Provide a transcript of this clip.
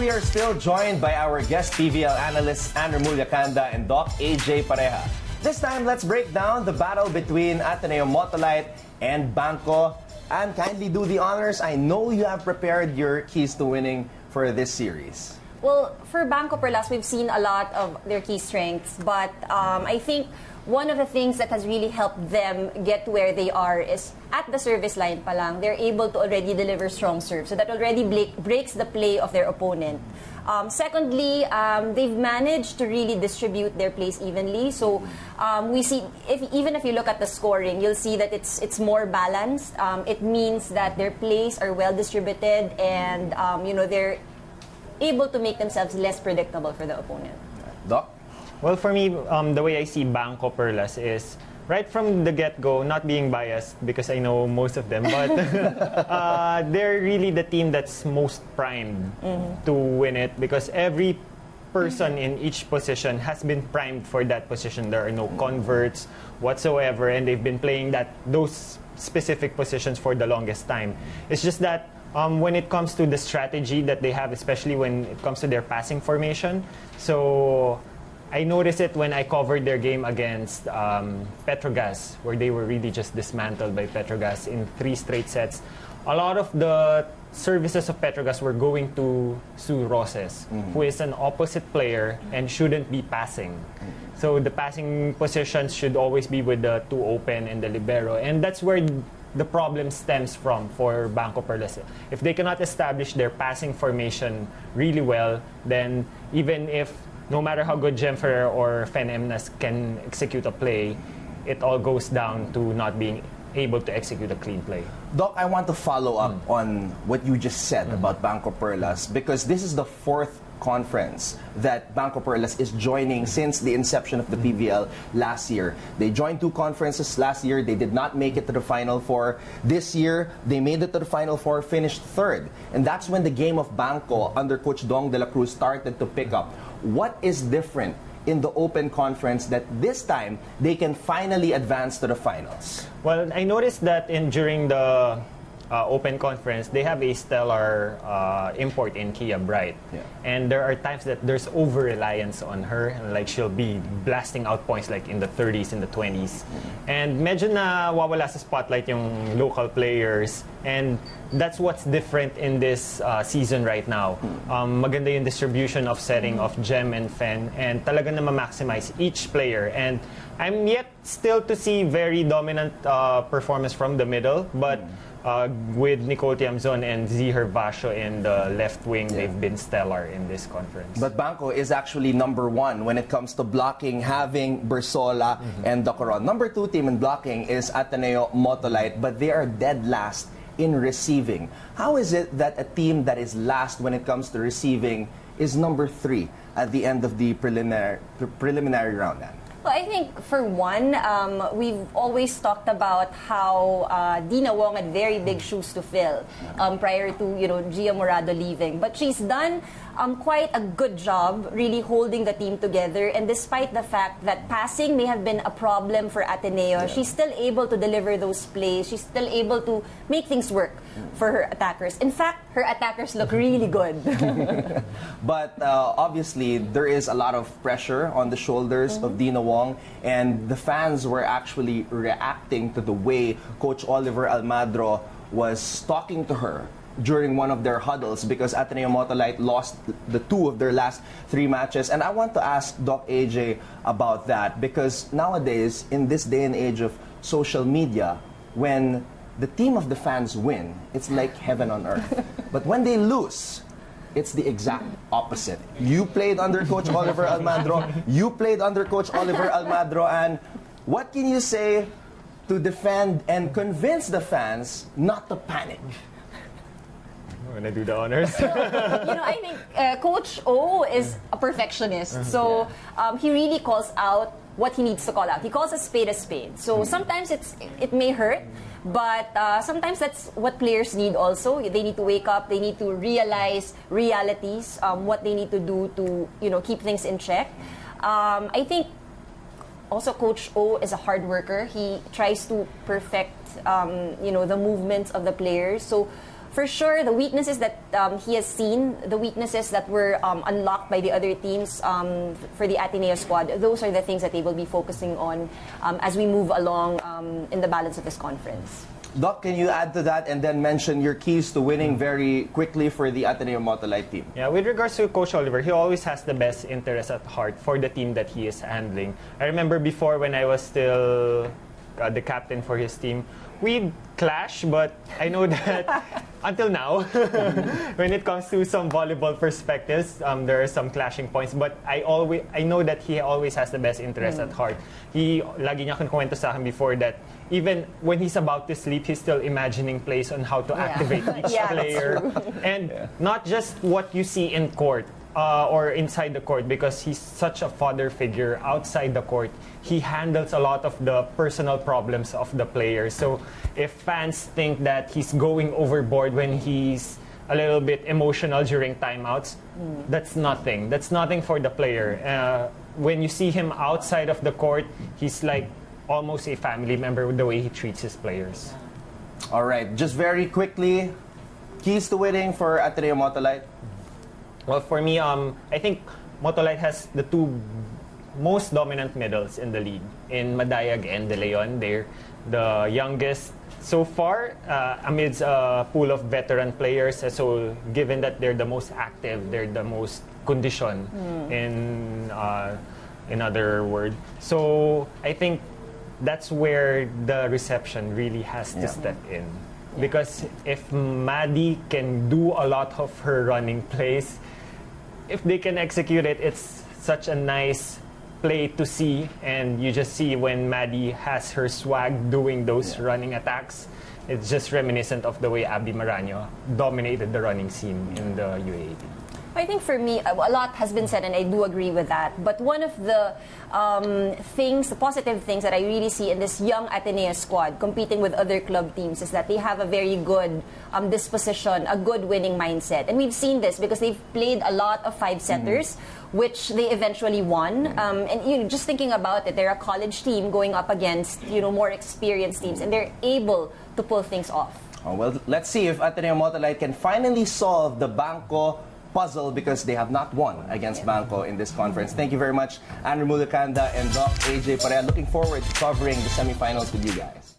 we are still joined by our guest PVL analysts Andrew Mulyakanda and Doc AJ Pareja. This time, let's break down the battle between Ateneo-Motolite and Banko. And kindly do the honors. I know you have prepared your keys to winning for this series. Well, for Banko Perlas, we've seen a lot of their key strengths, but I think one of the things that has really helped them get where they are is at the service line pa lang, they're able to already deliver strong serves. So that already breaks the play of their opponent. Secondly, they've managed to really distribute their plays evenly. So we see, even if you look at the scoring, you'll see that it's more balanced. It means that their plays are well distributed and they're able to make themselves less predictable for the opponent. Doc? Well, for me, the way I see Banko Perlas is right from the get-go, not being biased because I know most of them, but they're really the team that's most primed to win it because every person in each position has been primed for that position. There are no converts whatsoever, and they've been playing those specific positions for the longest time. It's just that when it comes to the strategy that they have, especially when it comes to their passing formation, so I noticed it when I covered their game against Petrogas, where they were really just dismantled by Petrogas in 3 straight sets. A lot of the services of Petrogas were going to Su Roses, who is an opposite player and shouldn't be passing. So the passing positions should always be with the 2 open and the libero. And that's where the problem stems from for Banko Perlas. If they cannot establish their passing formation really well, then even if no matter how good Jemfer or Fen Emnas can execute a play, it all goes down to not being able to execute a clean play. Doc, I want to follow up on what you just said about Banko Perlas because this is the 4th conference that Banko Perlas is joining since the inception of the PVL last year. They joined 2 conferences last year. They did not make it to the Final Four. This year, they made it to the Final Four, finished 3rd. And that's when the game of Banko under Coach Dong de la Cruz started to pick up. What is different in the Open Conference that this time they can finally advance to the finals? Well, I noticed that during the Open Conference, they have a stellar import in Kia Bright. Yeah. And there are times that there's over-reliance on her. And like she'll be blasting out points like in the 30s, in the 20s. And medyo nawawala sa spotlight yung local players. And that's what's different in this season right now. Maganda yung distribution of setting of Gem and Fen. And talaga na ma-maximize each player. And I'm yet still to see very dominant performance from the middle. But with Nicole Tiamzon and Zihar Vasho in the left wing, they've been stellar in this conference. But Banko is actually number 1 when it comes to blocking, having Bersola and Docoron. Number 2 team in blocking is Ateneo-Motolite, but they are dead last in receiving. How is it that a team that is last when it comes to receiving is number 3 at the end of the preliminary round? Well, I think for one, we've always talked about how Dina Wong had very big shoes to fill prior to Gia Morado leaving. But she's done quite a good job really holding the team together. And despite the fact that passing may have been a problem for Ateneo, she's still able to deliver those plays. She's still able to make things work for her attackers. In fact, her attackers look really good. But obviously, there is a lot of pressure on the shoulders of Dina Wong, and the fans were actually reacting to the way Coach Oliver Almadro was talking to her during one of their huddles because Ateneo-Motolite lost the 2 of their last 3 matches. And I want to ask Doc AJ about that because nowadays, in this day and age of social media, when the team of the fans win, it's like heaven on earth. But when they lose, it's the exact opposite. You played under Coach Oliver Almadro. You played under Coach Oliver Almadro. And what can you say to defend and convince the fans not to panic? I'm gonna do the honors. I think Coach O is a perfectionist. So he really calls out what he needs to call out. He calls a spade a spade. So sometimes it may hurt, but sometimes that's what players need also. They need to wake up. They need to realize realities, what they need to do to keep things in check. I think also Coach O is a hard worker. He tries to perfect the movements of the players. So for sure, the weaknesses that he has seen, the weaknesses that were unlocked by the other teams for the Ateneo squad, those are the things that they will be focusing on as we move along in the balance of this conference. Doc, can you add to that and then mention your keys to winning very quickly for the Ateneo-Motolite team? Yeah, with regards to Coach Oliver, he always has the best interest at heart for the team that he is handling. I remember before when I was still the captain for his team, we'd clash, but I know that until now, when it comes to some volleyball perspectives, there are some clashing points. But I know that he always has the best interest at heart. Lagi niya kwento sa akin before that even when he's about to sleep, he's still imagining plays on how to activate each player. And not just what you see in court or inside the court, because he's such a father figure outside the court. He handles a lot of the personal problems of the players. So if fans think that he's going overboard when he's a little bit emotional during timeouts, that's nothing. That's nothing for the player. When you see him outside of the court, he's like almost a family member with the way he treats his players. All right, just very quickly, keys to winning for Ateneo-Motolite? Well, for me, I think Motolite has the two most dominant middles in the league. In Madayag and De Leon, they're the youngest so far amidst a pool of veteran players. So given that they're the most active, they're the most conditioned in other words. So I think that's where the reception really has to step in. Because if Maddie can do a lot of her running plays, if they can execute it, it's such a nice play to see. And you just see when Maddie has her swag doing those running attacks, it's just reminiscent of the way Abby Maraño dominated the running scene in the UAAP. I think for me, a lot has been said, and I do agree with that. But one of the the positive things that I really see in this young Ateneo squad competing with other club teams is that they have a very good disposition, a good winning mindset. And we've seen this because they've played a lot of five-setters, which they eventually won. And just thinking about it, they're a college team going up against more experienced teams, and they're able to pull things off. Oh, well, let's see if Ateneo-Motolite can finally solve the Banko puzzle, because they have not won against Banko in this conference. Thank you very much, Andrew Mulukanda and Doc AJ Parea. Looking forward to covering the semifinals with you guys.